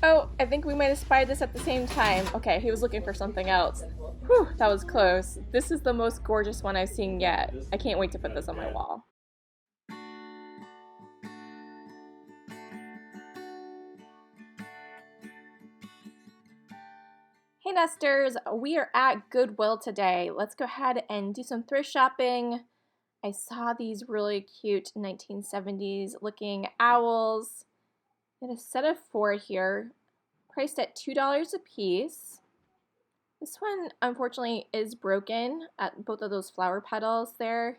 Oh, I think we might have spied this at the same time. Okay, he was looking for something else. Whew, that was close. This is the most gorgeous one I've seen yet. I can't wait to put this on my wall. Hey Nesters, we are at Goodwill today. Let's go ahead and do some thrift shopping. I saw these really cute 1970s looking owls. Get a set of 4 here, priced at $2 a piece. This one, unfortunately, is broken at both of those flower petals there.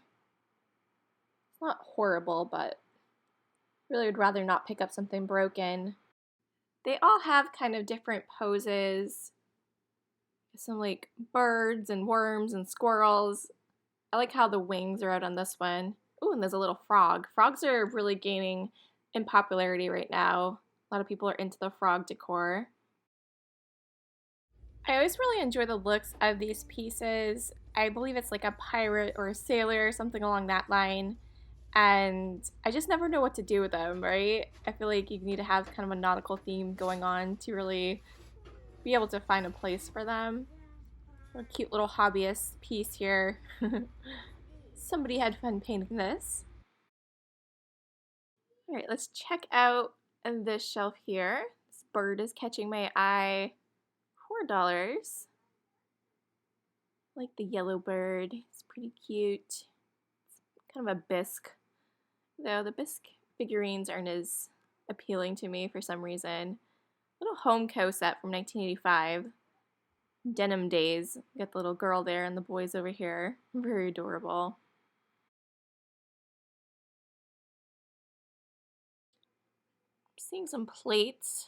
It's not horrible, but really would rather not pick up something broken. They all have kind of different poses. Some like birds and worms and squirrels. I like how the wings are out on this one. Ooh, and there's a little frog. Frogs are really gaining in popularity right now. A lot of people are into the frog decor. I always really enjoy the looks of these pieces. I believe it's like a pirate or a sailor or something along that line. And I just never know what to do with them, right? I feel like you need to have kind of a nautical theme going on to really be able to find a place for them. A cute little hobbyist piece here. Somebody had fun painting this. All right, let's check out this shelf here. This bird is catching my eye. $4. I like the yellow bird. It's pretty cute. It's kind of a bisque, though the bisque figurines aren't as appealing to me for some reason. Little Homeco set from 1985. Denim days. Got the little girl there and the boys over here. Very adorable. Seeing some plates.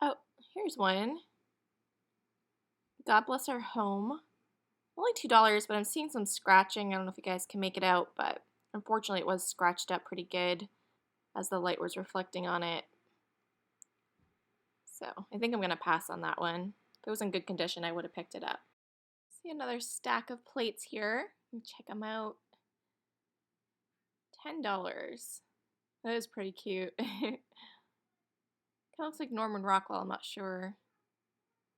Oh, here's one. God bless our home. Only $2, but I'm seeing some scratching. I don't know if you guys can make it out, but unfortunately it was scratched up pretty good as the light was reflecting on it. So I think I'm going to pass on that one. If it was in good condition, I would have picked it up. See another stack of plates here. Check them out. $10. That is pretty cute. Kind of looks like Norman Rockwell, I'm not sure.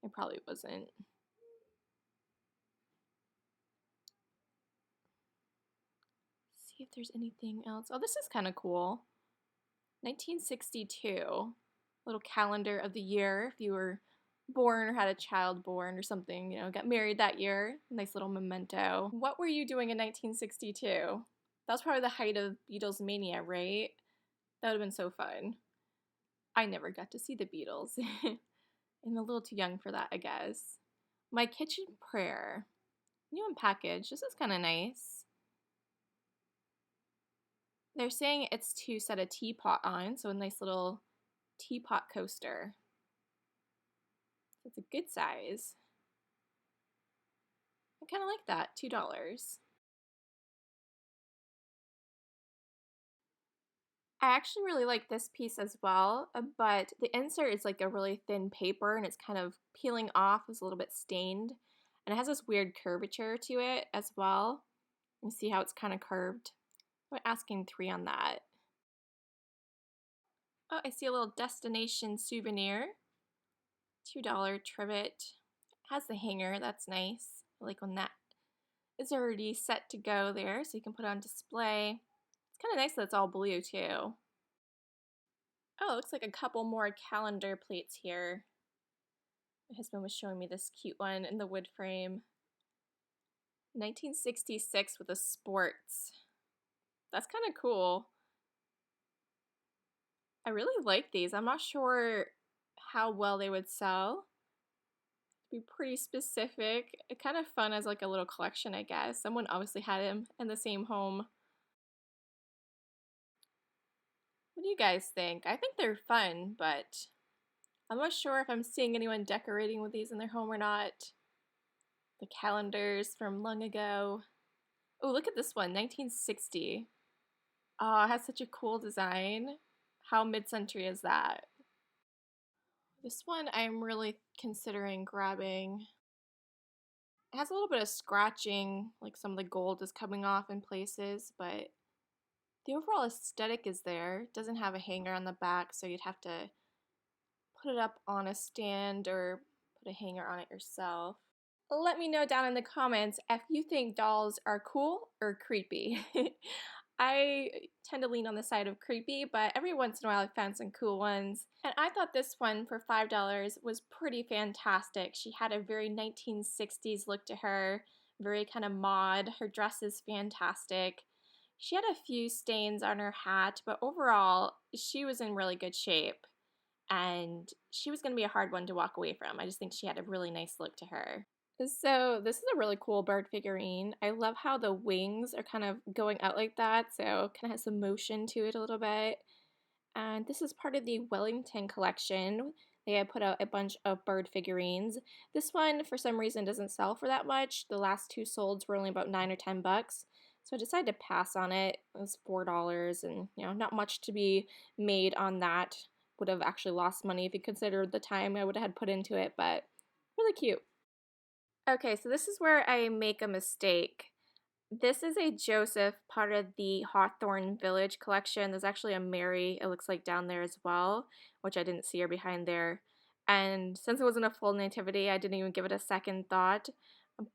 It probably wasn't. See if there's anything else. Oh, this is kind of cool. 1962. Little calendar of the year if you were born or had a child born or something, got married that year. Nice little memento. What were you doing in 1962? That was probably the height of Beatles mania, right? That would have been so fun. I never got to see the Beatles. I'm a little too young for that, I guess. My kitchen prayer. New and packaged. This is kind of nice. They're saying it's to set a teapot on, so a nice little teapot coaster. It's a good size. I kind of like that. $2. I actually really like this piece as well, but the insert is like a really thin paper and it's kind of peeling off. It's a little bit stained. And it has this weird curvature to it as well. You see how it's kind of curved. I'm asking $3 on that. Oh, I see a little destination souvenir. $2 trivet. It has the hanger, that's nice. I like when that is already set to go there so you can put it on display. It's kind of nice that it's all blue too. Oh, it looks like a couple more calendar plates here. My husband was showing me this cute one in the wood frame. 1966 with a sports. That's kind of cool. I really like these. I'm not sure how well they would sell. Be pretty specific. Kind of fun as like a little collection, I guess. Someone obviously had him in the same home. What do you guys think? I think they're fun, but I'm not sure if I'm seeing anyone decorating with these in their home or not. The calendars from long ago. Oh, look at this one, 1960. Oh, it has such a cool design. How mid-century is that? This one I'm really considering grabbing. It has a little bit of scratching, like some of the gold is coming off in places, but I The overall aesthetic is there. It doesn't have a hanger on the back, so you'd have to put it up on a stand or put a hanger on it yourself. Let me know down in the comments if you think dolls are cool or creepy. I tend to lean on the side of creepy, but every once in a while I found some cool ones. And I thought this one for $5 was pretty fantastic. She had a very 1960s look to her, very kind of mod. Her dress is fantastic. She had a few stains on her hat, but overall, she was in really good shape. And she was going to be a hard one to walk away from. I just think she had a really nice look to her. So this is a really cool bird figurine. I love how the wings are kind of going out like that, so kind of has some motion to it a little bit. And this is part of the Wellington collection. They had put out a bunch of bird figurines. This one, for some reason, doesn't sell for that much. The last two solds were only about $9 or $10. So I decided to pass on it. It was $4, and not much to be made on that. Would have actually lost money if you considered the time I would have had put into it, but really cute. Okay, so this is where I make a mistake. This is a Joseph, part of the Hawthorne Village collection. There's actually a Mary, it looks like, down there as well, which I didn't see her behind there. And since it wasn't a full nativity, I didn't even give it a second thought.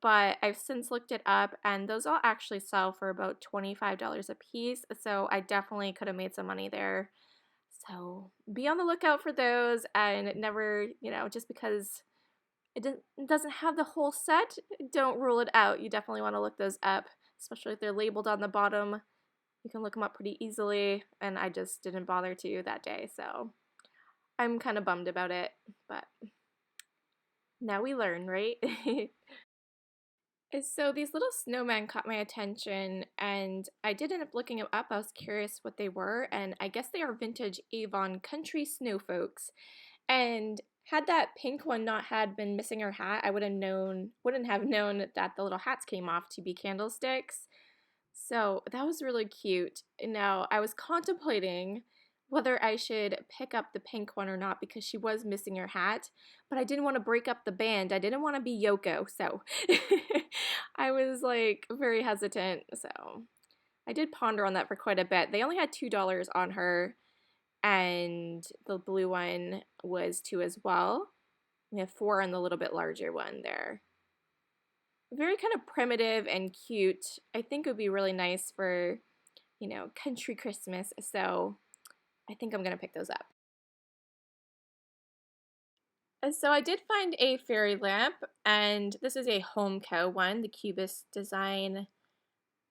But I've since looked it up, and those all actually sell for about $25 a piece, so I definitely could have made some money there. So be on the lookout for those, and never, just because it doesn't have the whole set, don't rule it out. You definitely want to look those up, especially if they're labeled on the bottom. You can look them up pretty easily, and I just didn't bother to that day, so I'm kind of bummed about it, but now we learn, right? So these little snowmen caught my attention, and I did end up looking them up. I was curious what they were, and I guess they are vintage Avon country snow folks. And had that pink one not had been missing her hat, I wouldn't have known that the little hats came off to be candlesticks. So that was really cute. Now, I was contemplating whether I should pick up the pink one or not because she was missing her hat, but I didn't want to break up the band. I didn't want to be Yoko, so I was like very hesitant. So I did ponder on that for quite a bit. They only had $2 on her, and the blue one was $2 as well. We have $4 on the little bit larger one there. Very kind of primitive and cute. I think it would be really nice for, country Christmas, so I think I'm going to pick those up. So I did find a fairy lamp, and this is a Homeco one, the Cubist design.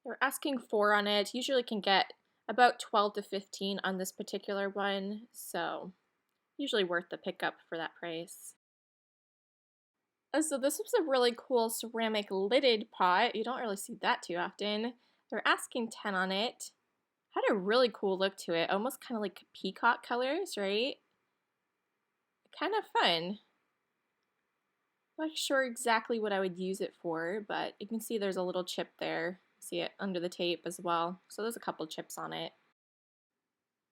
They're asking $4 on it. Usually can get about 12 to 15 on this particular one, so usually worth the pickup for that price. So this was a really cool ceramic lidded pot. You don't really see that too often. They're asking 10 on it. Had a really cool look to it, almost kind of like peacock colors, right? Kind of fun. Not sure exactly what I would use it for, but you can see there's a little chip there. See it under the tape as well. So there's a couple chips on it.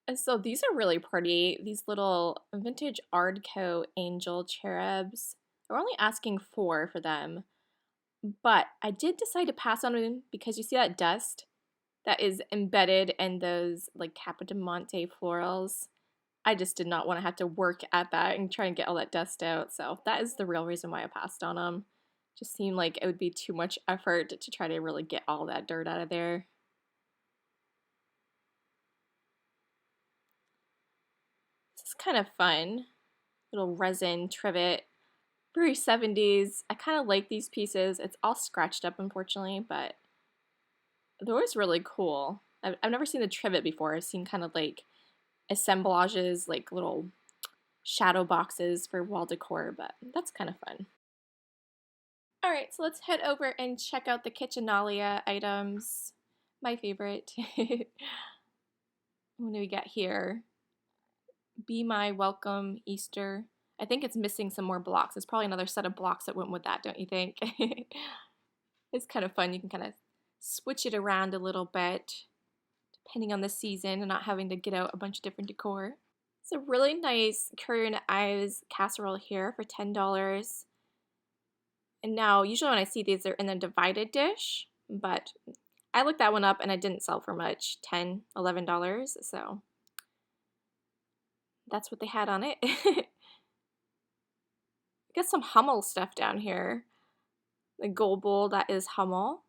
And so these are really pretty. These little vintage Art Deco angel cherubs. We're only asking $4 for them. But I did decide to pass on them because you see that dust that is embedded in those like Capodimonte florals. I just did not want to have to work at that and try and get all that dust out. So that is the real reason why I passed on them. Just seemed like it would be too much effort to try to really get all that dirt out of there. This is kind of fun. Little resin trivet. Very 70s. I kind of like these pieces. It's all scratched up, unfortunately, but they're always really cool. I've never seen the trivet before. I've seen kind of like assemblages, like little shadow boxes for wall decor, but that's kind of fun. Alright, so let's head over and check out the Kitchenalia items. My favorite. What do we got here? Be My Welcome Easter. I think it's missing some more blocks. There's probably another set of blocks that went with that, don't you think? It's kind of fun. You can kind of switch it around a little bit depending on the season and not having to get out a bunch of different decor. It's a really nice Curry and Ives casserole here for $10. And now, usually when I see these, they're in a divided dish, but I looked that one up and it didn't sell for much, $10, $11, so that's what they had on it. Got some Hummel stuff down here. The gold bowl that is Hummel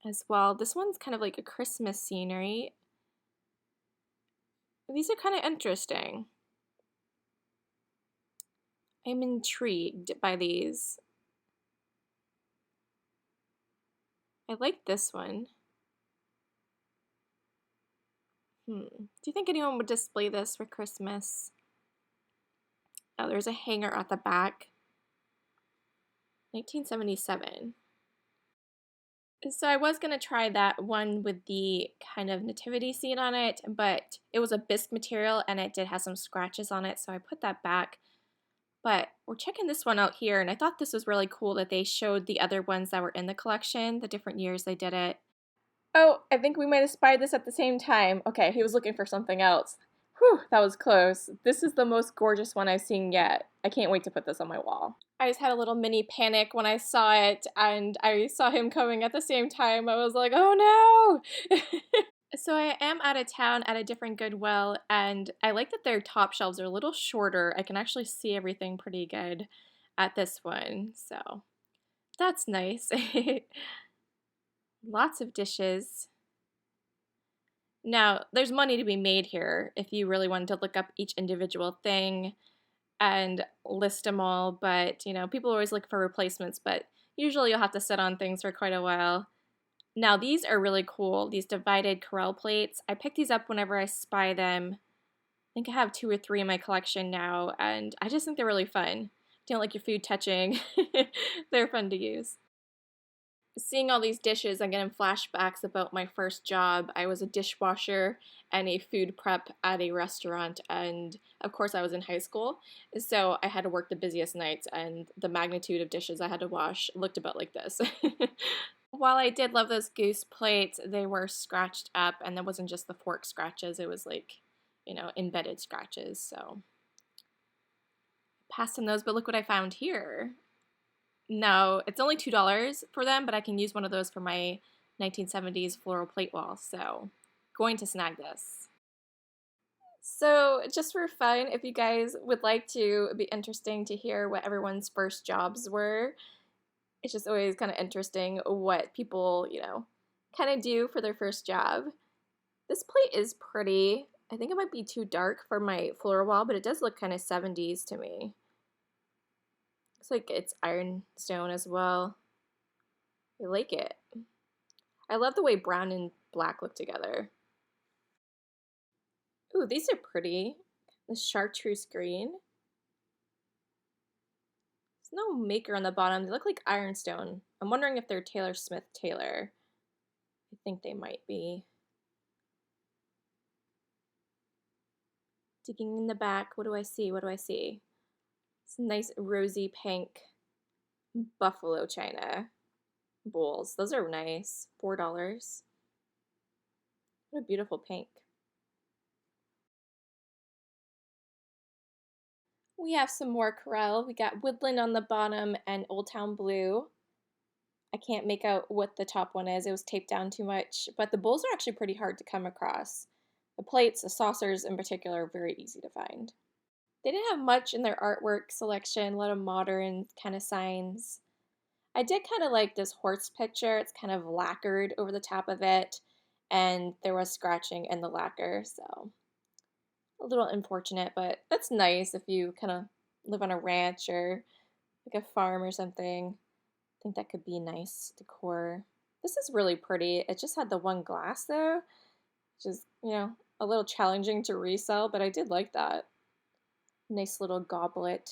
as well. This one's kind of like a Christmas scenery. These are kind of interesting. I'm intrigued by these. I like this one. Do you think anyone would display this for Christmas? Oh, there's a hanger at the back. 1977. So I was going to try that one with the kind of nativity scene on it, but it was a bisque material and it did have some scratches on it, so I put that back. But we're checking this one out here, and I thought this was really cool that they showed the other ones that were in the collection, the different years they did it. Oh, I think we might have spied this at the same time. Okay, he was looking for something else. Whew, that was close. This is the most gorgeous one I've seen yet. I can't wait to put this on my wall. I just had a little mini panic when I saw it, and I saw him coming at the same time. I was like, oh no! So I am out of town at a different Goodwill, and I like that their top shelves are a little shorter. I can actually see everything pretty good at this one, so that's nice. Lots of dishes. Now, there's money to be made here if you really wanted to look up each individual thing and list them all, but you know, people always look for replacements, but usually you'll have to sit on things for quite a while. Now these are really cool, these divided Corelle plates. I pick these up whenever I spy them. I think I have 2 or 3 in my collection now, and I just think they're really fun. Don't like your food touching. They're fun to use. Seeing all these dishes, I'm getting flashbacks about my first job. I was a dishwasher and a food prep at a restaurant, and of course I was in high school, so I had to work the busiest nights, and the magnitude of dishes I had to wash looked about like this. While I did love those goose plates, they were scratched up, and that wasn't just the fork scratches, it was like, you know, embedded scratches, so passed on those. But look what I found here. No, it's only $2 for them, but I can use one of those for my 1970s floral plate wall, so going to snag this. So just for fun, if you guys would like to, it'd be interesting to hear what everyone's first jobs were. It's just always kind of interesting what people, you know, kind of do for their first job. This plate is pretty. I think it might be too dark for my floral wall, but it does look kind of 70s to me. Looks like it's ironstone as well. I like it. I love the way brown and black look together. Ooh, these are pretty. The chartreuse green. There's no maker on the bottom. They look like ironstone. I'm wondering if they're Taylor Smith Taylor. I think they might be. Digging in the back, what do I see? What do I see? It's nice rosy pink buffalo china bowls. Those are nice. $4. What a beautiful pink. We have some more Corelle. We got Woodland on the bottom and Old Town Blue. I can't make out what the top one is. It was taped down too much, but the bowls are actually pretty hard to come across. The plates, the saucers in particular, are very easy to find. They didn't have much in their artwork selection, a lot of modern kind of signs. I did kind of like this horse picture. It's kind of lacquered over the top of it, and there was scratching in the lacquer, so a little unfortunate, but that's nice if you kind of live on a ranch or like a farm or something. I think that could be nice decor. This is really pretty. It just had the one glass though, which is, you know, a little challenging to resell, but I did like that. Nice little goblet.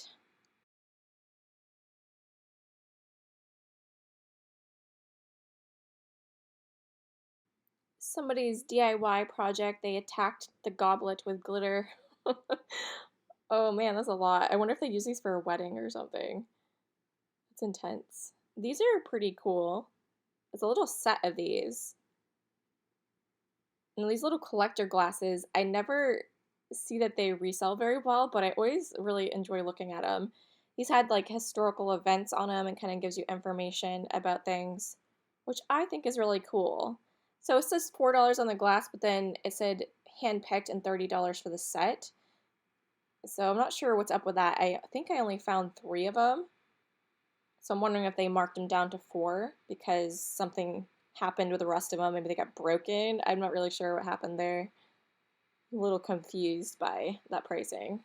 Somebody's DIY project, they attacked the goblet with glitter. Oh man, that's a lot. I wonder if they use these for a wedding or something. It's intense. These are pretty cool. It's a little set of these. And these little collector glasses, I never see that they resell very well, but I always really enjoy looking at them. These had like historical events on them and kind of gives you information about things, which I think is really cool. So it says $4 on the glass, but then it said hand-picked and $30 for the set. So I'm not sure what's up with that. I think I only found 3 of them. So I'm wondering if they marked them down to 4 because something happened with the rest of them. Maybe they got broken. I'm not really sure what happened there. I'm a little confused by that pricing.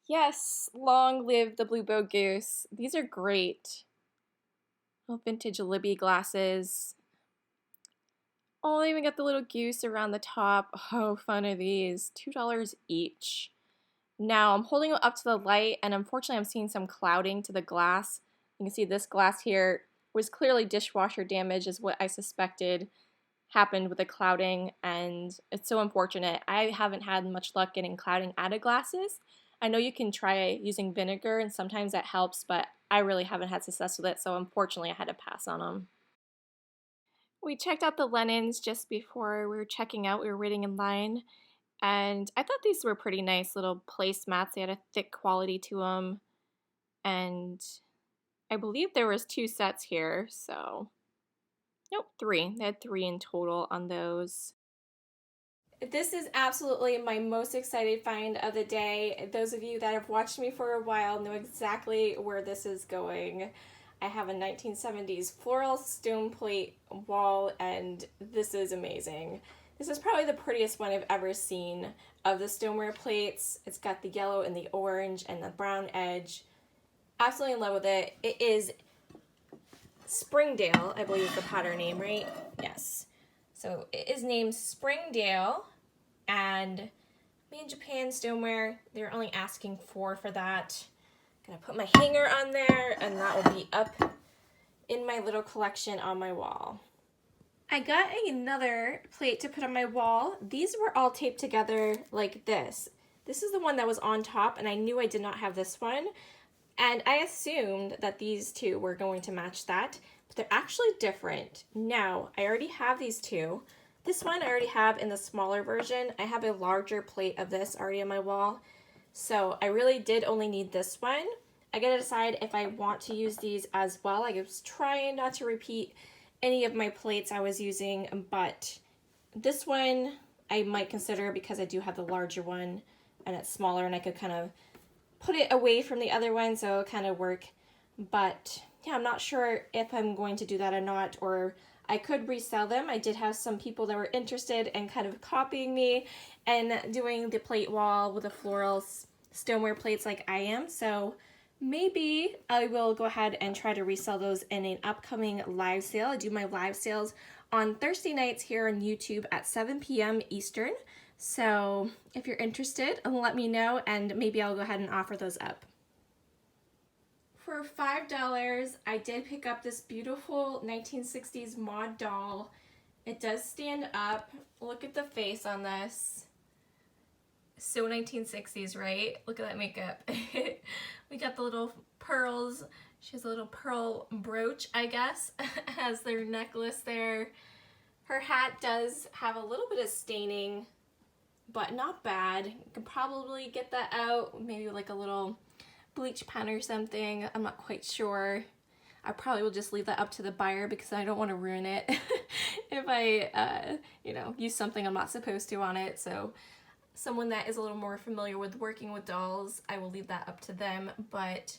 Yes, long live the Blue Bow Goose. These are great. Little vintage Libby glasses. Oh, they even got the little goose around the top. Oh, fun are these. $2 each. Now I'm holding it up to the light, and unfortunately I'm seeing some clouding to the glass. You can see this glass here was clearly dishwasher damage, is what I suspected happened with the clouding, and it's so unfortunate. I haven't had much luck getting clouding out of glasses. I know you can try using vinegar, and sometimes that helps, but I really haven't had success with it, so unfortunately I had to pass on them. We checked out the linens just before we were checking out. We were waiting in line, and I thought these were pretty nice little placemats. They had a thick quality to them, and I believe there was 2 sets here, so nope, 3. They had 3 in total on those. This is absolutely my most excited find of the day. Those of you that have watched me for a while know exactly where this is going. I have a 1970s floral stone plate wall, and this is amazing. This is probably the prettiest one I've ever seen of the stoneware plates. It's got the yellow and the orange and the brown edge. Absolutely in love with it. It is Springdale, I believe is the pattern name, right? Yes. So it is named Springdale, and made in Japan stoneware. They're only asking $4 for that. Gonna put my hanger on there, and that will be up in my little collection on my wall. I got another plate to put on my wall. These were all taped together like this. This is the one that was on top, and I knew I did not have this one. And I assumed that these 2 were going to match that, but they're actually different. Now, I already have these 2. This one I already have in the smaller version. I have a larger plate of this already on my wall. So I really did only need this one. I gotta decide if I want to use these as well. I was trying not to repeat any of my plates I was using, but this one I might consider because I do have the larger one and it's smaller, and I could kind of put it away from the other one, so it'll kind of work. But yeah, I'm not sure if I'm going to do that or not, or I could resell them. I did have some people that were interested in kind of copying me and doing the plate wall with the floral stoneware plates like I am. So maybe I will go ahead and try to resell those in an upcoming live sale. I do my live sales on Thursday nights here on YouTube at 7 p.m. Eastern. So if you're interested, let me know, and maybe I'll go ahead and offer those up. For $5, I did pick up this beautiful 1960s mod doll. It does stand up. Look at the face on this. So 1960s, right? Look at that makeup. We got the little pearls. She has a little pearl brooch, I guess, as their necklace there. Her hat does have a little bit of staining, but not bad. You can probably get that out, maybe like a little bleach pen or something. I'm not quite sure. I probably will just leave that up to the buyer because I don't want to ruin it if I, use something I'm not supposed to on it. So someone that is a little more familiar with working with dolls, I will leave that up to them, but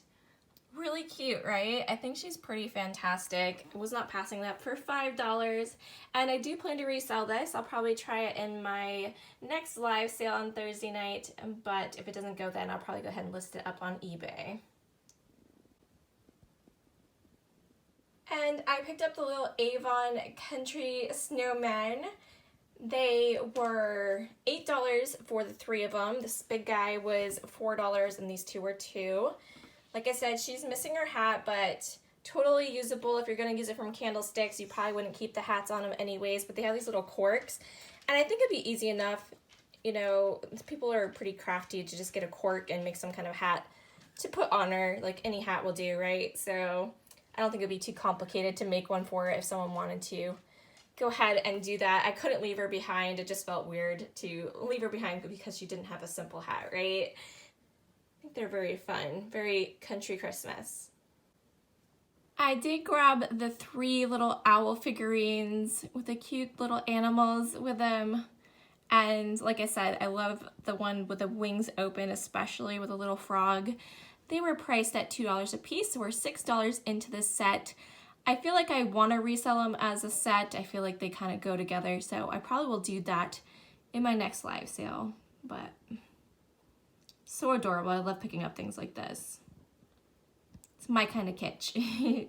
really cute, right? I think she's pretty fantastic. I was not passing that for $5, and I do plan to resell this. I'll probably try it in my next live sale on Thursday night, but if it doesn't go then, I'll probably go ahead and list it up on eBay. And I picked up the little Avon Country Snowmen. They were $8 for the 3 of them. This big guy was $4, and these 2 were $2. Like I said, she's missing her hat, but totally usable. If you're going to use it from candlesticks, you probably wouldn't keep the hats on them anyways, but they have these little corks, and I think it'd be easy enough. People are pretty crafty to just get a cork and make some kind of hat to put on her, like any hat will do, right? So I don't think it'd be too complicated to make one for her if someone wanted to go ahead and do that. I couldn't leave her behind. It just felt weird to leave her behind because she didn't have a simple hat, right? I think they're very fun, very country Christmas. I did grab the 3 little owl figurines with the cute little animals with them. And like I said, I love the one with the wings open, especially with a little frog. They were priced at $2 a piece, so we're $6 into this set. I feel like I want to resell them as a set. I feel like they kind of go together, so I probably will do that in my next live sale. But so adorable. I love picking up things like this. It's my kind of kitsch.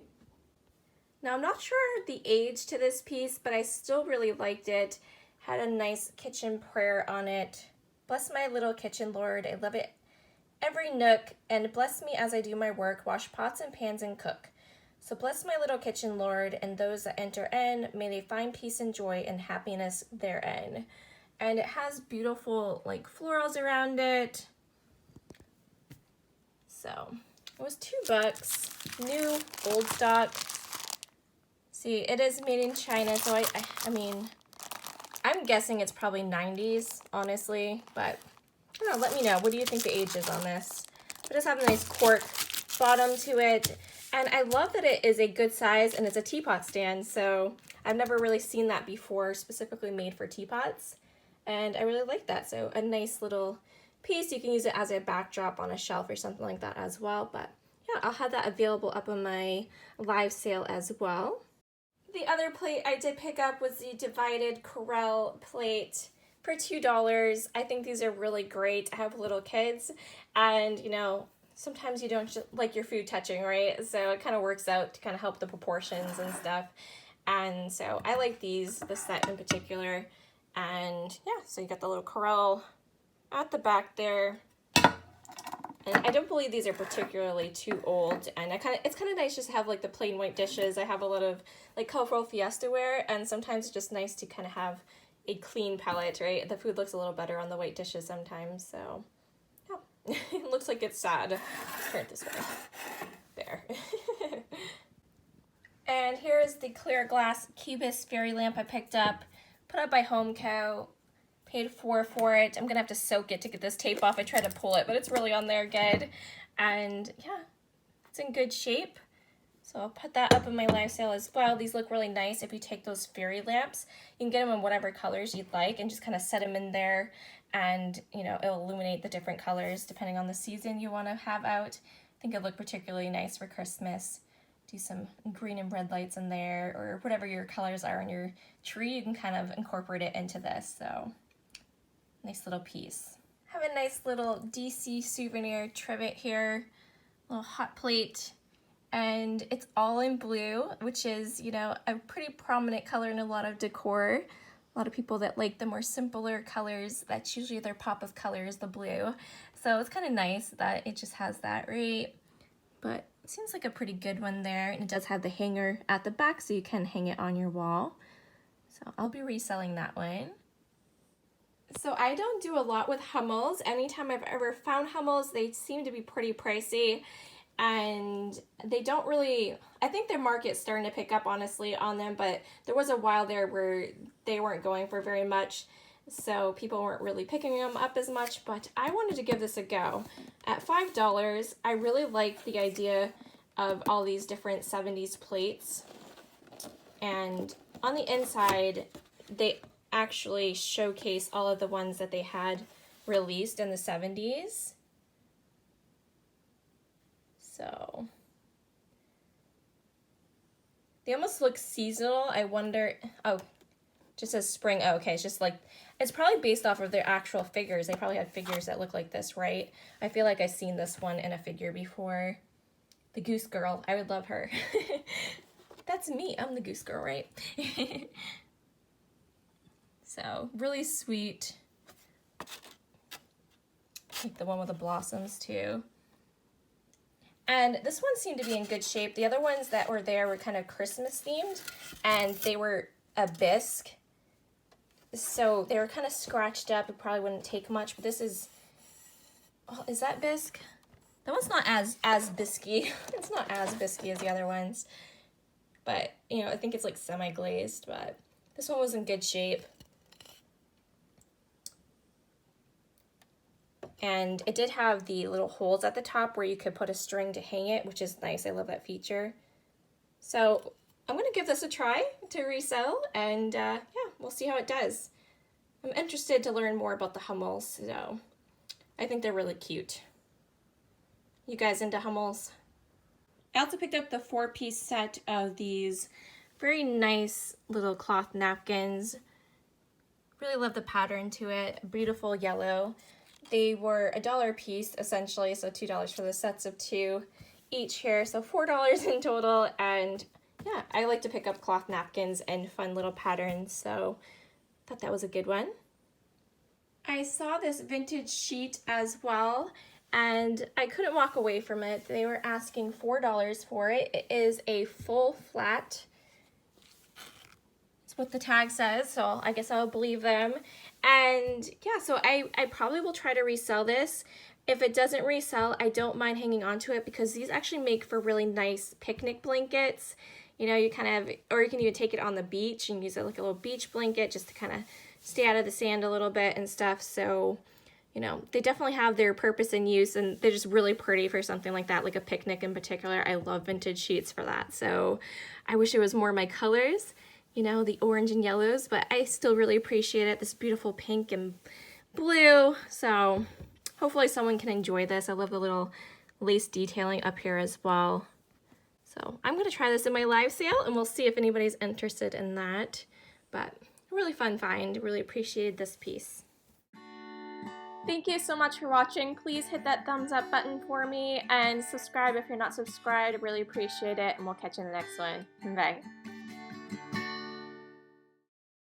Now, I'm not sure the age to this piece, but I still really liked it. Had a nice kitchen prayer on it. Bless my little kitchen, Lord. I love it every nook, and bless me as I do my work, wash pots and pans and cook. So bless my little kitchen, Lord, and those that enter in, may they find peace and joy and happiness therein. And it has beautiful like florals around it. So it was $2, new, old stock. See, it is made in China, so I mean, I'm guessing it's probably 90s, honestly, but I don't know, let me know. What do you think the age is on this? It does have a nice cork bottom to it, and I love that it is a good size and it's a teapot stand, so I've never really seen that before, specifically made for teapots, and I really like that. So a nice little piece. You can use it as a backdrop on a shelf or something like that as well, but yeah, I'll have that available up on my live sale as well. The other plate I did pick up was the divided Corelle plate for $2. I think these are really great. I have little kids, and you know, sometimes you don't like your food touching, right? So it kind of works out to kind of help the proportions and stuff. And so I like these, this set in particular. And yeah, so you got the little Corelle at the back there. And I don't believe these are particularly too old, and it's kind of nice just to have like the plain white dishes. I have a lot of like colorful fiesta ware, and sometimes it's just nice to kind of have a clean palette, right? The food looks a little better on the white dishes sometimes, so yeah. It looks like it's sad. Let's turn it this way. There. And here is the clear glass Cubist fairy lamp I picked up, put up by Homeco. Paid $4 for it. I'm gonna have to soak it to get this tape off. I tried to pull it, but it's really on there good. And yeah, it's in good shape. So I'll put that up in my live sale as well. These look really nice if you take those fairy lamps. You can get them in whatever colors you'd like and just kind of set them in there, and you know, it'll illuminate the different colors depending on the season you want to have out. I think it'd look particularly nice for Christmas. Do some green and red lights in there, or whatever your colors are on your tree. You can kind of incorporate it into this. So nice little piece. Have a nice little DC souvenir trivet here, little hot plate, and it's all in blue, which is, you know, a pretty prominent color in a lot of decor. A lot of people that like the more simpler colors, that's usually their pop of color is the blue. So it's kind of nice that it just has that, right? But it seems like a pretty good one there, and it does have the hanger at the back so you can hang it on your wall. So I'll be reselling that one. So I don't do a lot with Hummels. Anytime I've ever found Hummels, they seem to be pretty pricey, and they don't really, I think their market's starting to pick up honestly on them, but there was a while there where they weren't going for very much, so people weren't really picking them up as much, but I wanted to give this a go. At $5, I really like the idea of all these different 70s plates, and on the inside, they actually showcase all of the ones that they had released in the 70s. So they almost look seasonal. I wonder, oh, just says spring. Oh, okay, it's just like, it's probably based off of their actual figures. They probably had figures that look like this, right? I feel like I've seen this one in a figure before. The Goose Girl, I would love her. That's me, I'm the Goose Girl, right? So, really sweet. Like the one with the blossoms too. And this one seemed to be in good shape. The other ones that were there were kind of Christmas themed, and they were a bisque. So they were kind of scratched up. It probably wouldn't take much, but this is, oh, is that bisque? That one's not as biscuity. It's not as biscuity as the other ones. But, you know, I think it's like semi-glazed, but this one was in good shape. And it did have the little holes at the top where you could put a string to hang it, which is nice. I love that feature. So I'm gonna give this a try to resell, and yeah, we'll see how it does. I'm interested to learn more about the Hummels, so I think they're really cute. You guys into Hummels? I also picked up the 4-piece set of these very nice little cloth napkins. Really love the pattern to it, beautiful yellow. They were $1 a piece essentially, so $2 for the sets of 2 each here, so $4 in total. And yeah, I like to pick up cloth napkins and fun little patterns, so I thought that was a good one. I saw this vintage sheet as well, and I couldn't walk away from it. They were asking $4 for it. It is a full flat. That's what the tag says, so I guess I'll believe them. And yeah, so I probably will try to resell this. If it doesn't resell, I don't mind hanging on to it because these actually make for really nice picnic blankets. You know, you kind of, or you can even take it on the beach and use it like a little beach blanket just to kind of stay out of the sand a little bit and stuff. So, you know, they definitely have their purpose and use, and they're just really pretty for something like that, like a picnic in particular. I love vintage sheets for that. So I wish it was more my colors, you know, the orange and yellows, but I still really appreciate it. This beautiful pink and blue. So hopefully someone can enjoy this. I love the little lace detailing up here as well. So I'm gonna try this in my live sale and we'll see if anybody's interested in that. But a really fun find, really appreciated this piece. Thank you so much for watching. Please hit that thumbs up button for me and subscribe if you're not subscribed. I really appreciate it, and we'll catch you in the next one. Bye.